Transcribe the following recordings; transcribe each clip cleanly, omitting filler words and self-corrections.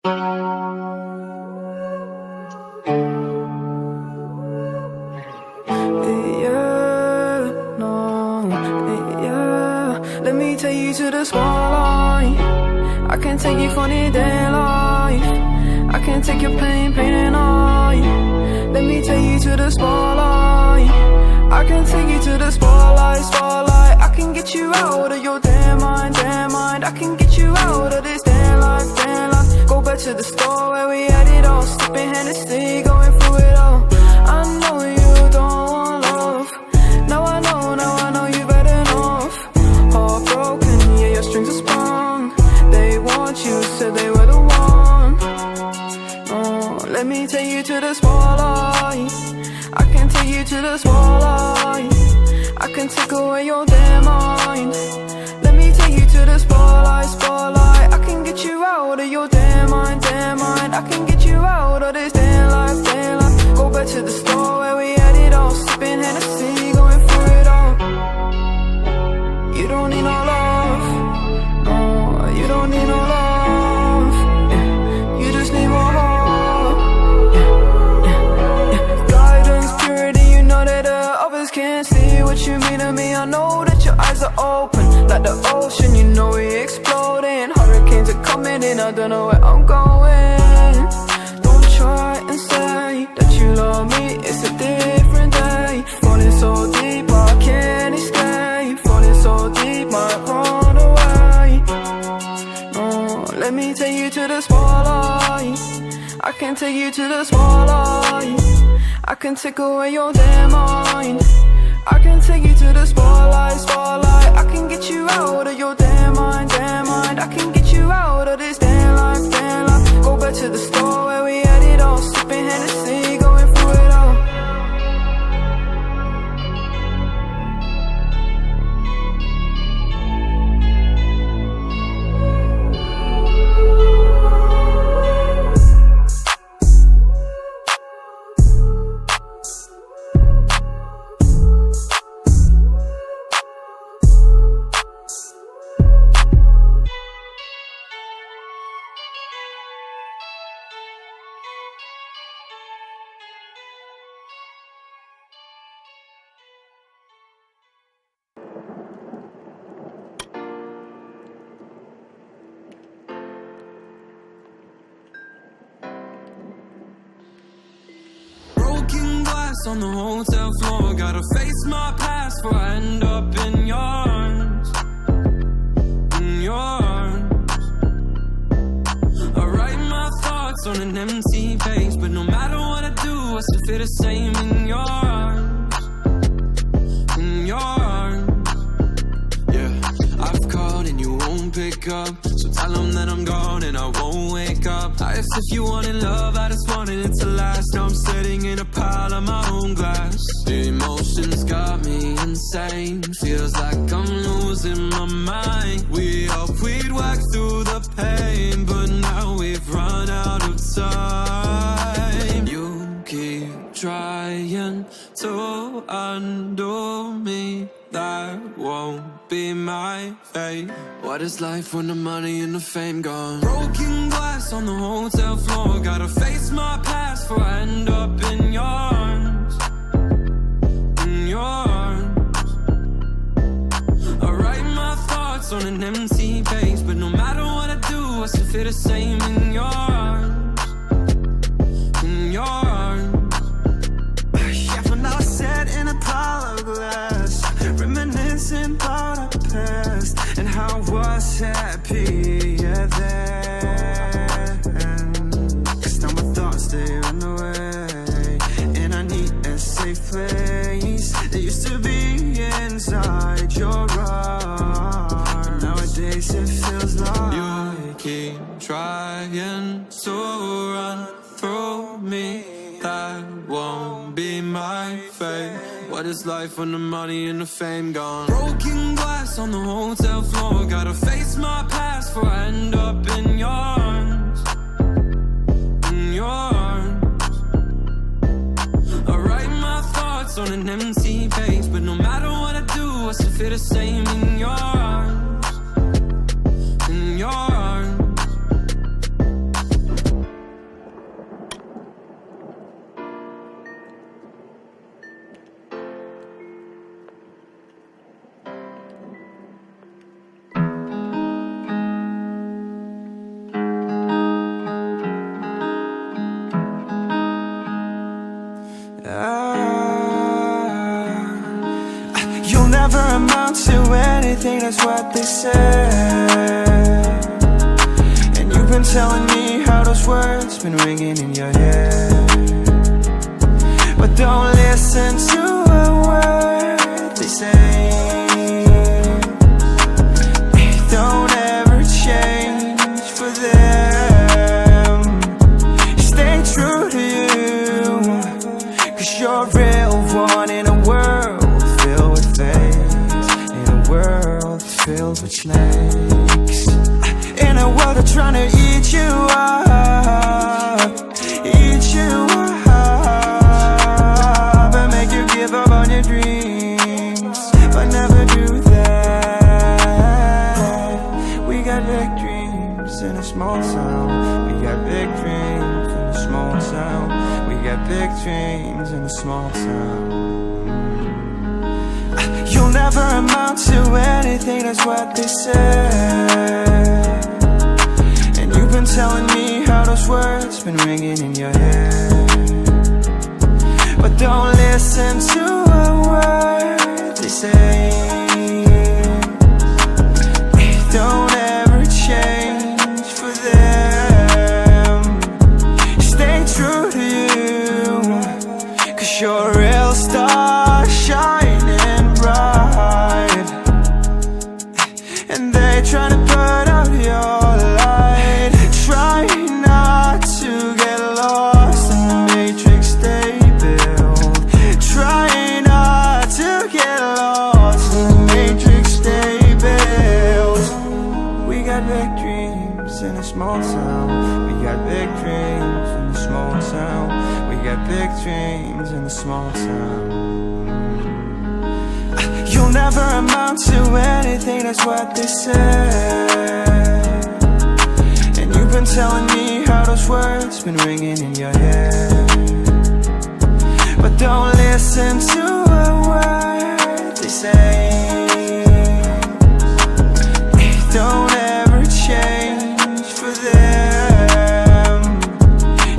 Let me take you to the spotlight. I can take you for the day life. I can take your pain and I. Let me take you to the spotlight. I can take you to the spotlight. I can get you out of your damn mind. I can get you out of this damn life. Go back to the store where we had it all, sipping Hennessy, going through it all. I know you don't want love. Now I know you've had enough. Heartbroken, yeah, your strings are sprung. They want you, said they were the one. Oh, let me take you to the spotlight. I can take you to the spotlight. I can take away your damn mind. Let me take you to the spotlight. I can get you out of your damn mind. I can get you out of this damn life. Go back to the store where we had it all, sipping Hennessy, going through it all. You don't need no love. No, you don't need no love. You just need more heart. Guidance, purity, you know that others can't see what you mean to me. I know that your eyes are open like the ocean, you know we exploding. Hurricanes are coming in, I don't know where I'm going. Don't try and say that you love me, it's a different day. Falling so deep, I can't escape. Falling so deep, might run away. No, let me take you to the spotlight. I can take you to the spotlight. I can take away your damn mind. I can take you to the spotlight. I can get you out of your damn mind. I can get you out of this damn life. Go back to the store where we had it all, sipping Hennessy, going through it all. On the hotel floor, gotta face my past before I end up in your arms. In your arms. I write my thoughts on an empty page, but no matter what I do, I still feel the same in your arms. In your arms. Yeah, I've called and you won't pick up, so tell them that I'm gone and I won't wake up. I asked if you wanted love, I just wanted it to last. Now I'm sitting in a pile of my own glass. The emotions got me insane, feels like I'm losing my mind. We hoped we'd work through the pain, but now we've run out of time. You keep trying to undo me, that won't be my fate. What is life when the money and the fame gone? Broken glass on the hotel floor, gotta face my past before I end up in your arms. In your arms. I write my thoughts on an empty page, but no matter what I do, I still feel the same in your arms. In your arms. Half an hour sat in a pile of glass, reminiscing about our past and how I was happy then. Cause now my thoughts, they run away, and I need a safe place that used to be inside your arms. Nowadays it feels like you keep trying to run through me, that won't be my fate. What is life when the money and the fame gone? Broken glass on the hotel floor, gotta face my past before I end up in your arms. In your arms. I write my thoughts on an empty page, but no matter what I do, I still feel the same in your arms. In your arms. anything, that's what they say. And you've been telling me how those words been ringing in your head. But don't listen to a word they say. Don't ever change for them. Stay true to you, 'cause you're a real one in a world filled with fakes, in a world filled with snakes, in a world that's trying to eat you up, eat you up, and make you give up on your dreams, but never do that. We got big dreams in a small town. We got big dreams in a small town. We got big dreams in a small town. You'll never amount to anything, that's what they say. And you've been telling me how those words been ringing in your head. But don't listen to a word they say. Don't ever change for them. Stay true to you, 'cause you're a real star shining bright. And they try to put out your light. Try not to get lost in the matrix they build. Try not to get lost in the matrix they build. We got big dreams in a small town. We got big dreams in a small town. We got big dreams in a small town. You'll never amount to anything, that's what they say. And you've been telling me how those words been ringing in your head. But don't listen to a word they say. Don't ever change for them.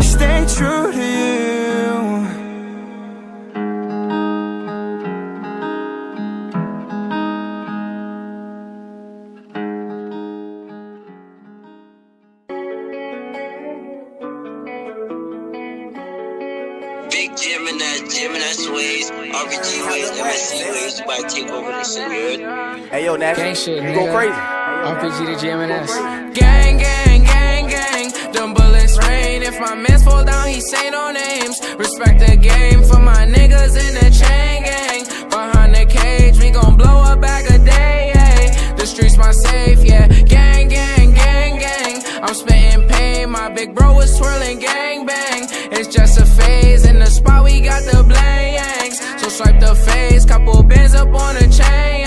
Stay true to you. Big Gemini ways, RPG ways, MSC ways, you about to take over this shit, you heard? Hey yo, Nash, Gang shit, you nigga. go crazy. RPG to GMNS. Gang, gang, gang, gang. Them bullets rain. If my mans fall down, he say no names. Respect the game for my niggas in the chain gang. Behind the cage, we gon' blow a bag a day, yeah. The streets my safe, yeah. Gang, gang, gang, gang. I'm spitting pain. My big bro was twirling gang bang. It's just a phase. In the spot, we got the blanks. So swipe the face. Couple bands up on the chain.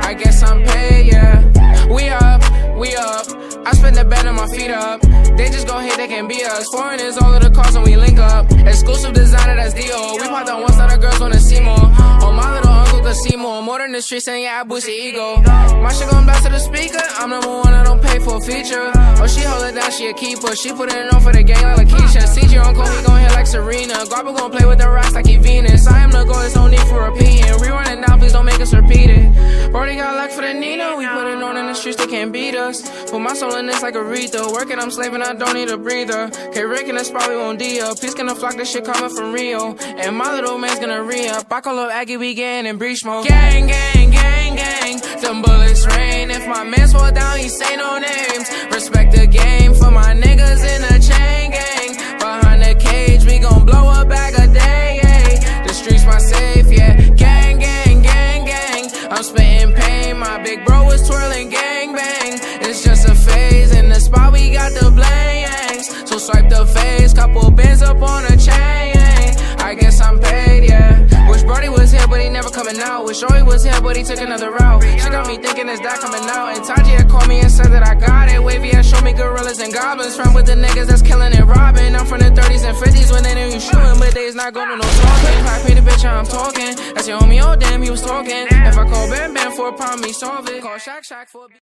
I guess I'm paid, yeah. We up, we up. I spend the bed on my feet up. They just gon' hate, they can be us. Foreigners, all of the cars when we link up. Exclusive designer, that's Dio. We popped on one side, the girls wanna see more. Oh, my little uncle could see more. More than the streets, and yeah, I boost your ego. My shit gon' blast to the speaker. I'm number one, I don't pay for a feature. Oh, she hold it down, she a keeper. She put it on for the gang like Lakeisha. CG uncle, he gon' hit like Serena. Garba gon' play with the rocks like he Venus. I am the goal, there's no need for repeating. Rerunning down, please don't make us repeat it. Brody got luck for the Nina. We put it on in the streets, they can't beat us. Put my soul in this like Aretha. Working, I'm slaving, I don't need a breather. K Rick and that's probably won't D up. Peace gonna flock, this shit coming from Rio. And my little man's gonna re-up. I call up Aggie, we getting in breach mode. Gang, gang, gang, gang. Them bullets rain. If my mans fall down, he say no names. Respect the game for my niggas in the chain gang. Behind the cage, we gon' blow a bag a day, yeah. The streets my safe, yeah. Gang, gang, gang, gang. I'm spitting pain. My big bro was twirling gang bang. It's just a phase. In the spot, we got the blanks. So swipe the face. Couple bands up on a chain. I guess I'm paid, yeah. Wish Brody was here, but he never coming out. Wish Joey was here, but he took another route. She got me thinking, is that coming out? And Taji had called me and said that I got it. Wavy had showed me gorillas and goblins. From with the niggas that's killing and robbing. I'm from the 30s and 50s when they knew you shooting, but they's not going to no talking. Pack me the bitch, I'm talking. That's your homie, oh damn, he was talking. If I call Bam Bam for a problem, he solve it. Call Shaq Shaq for a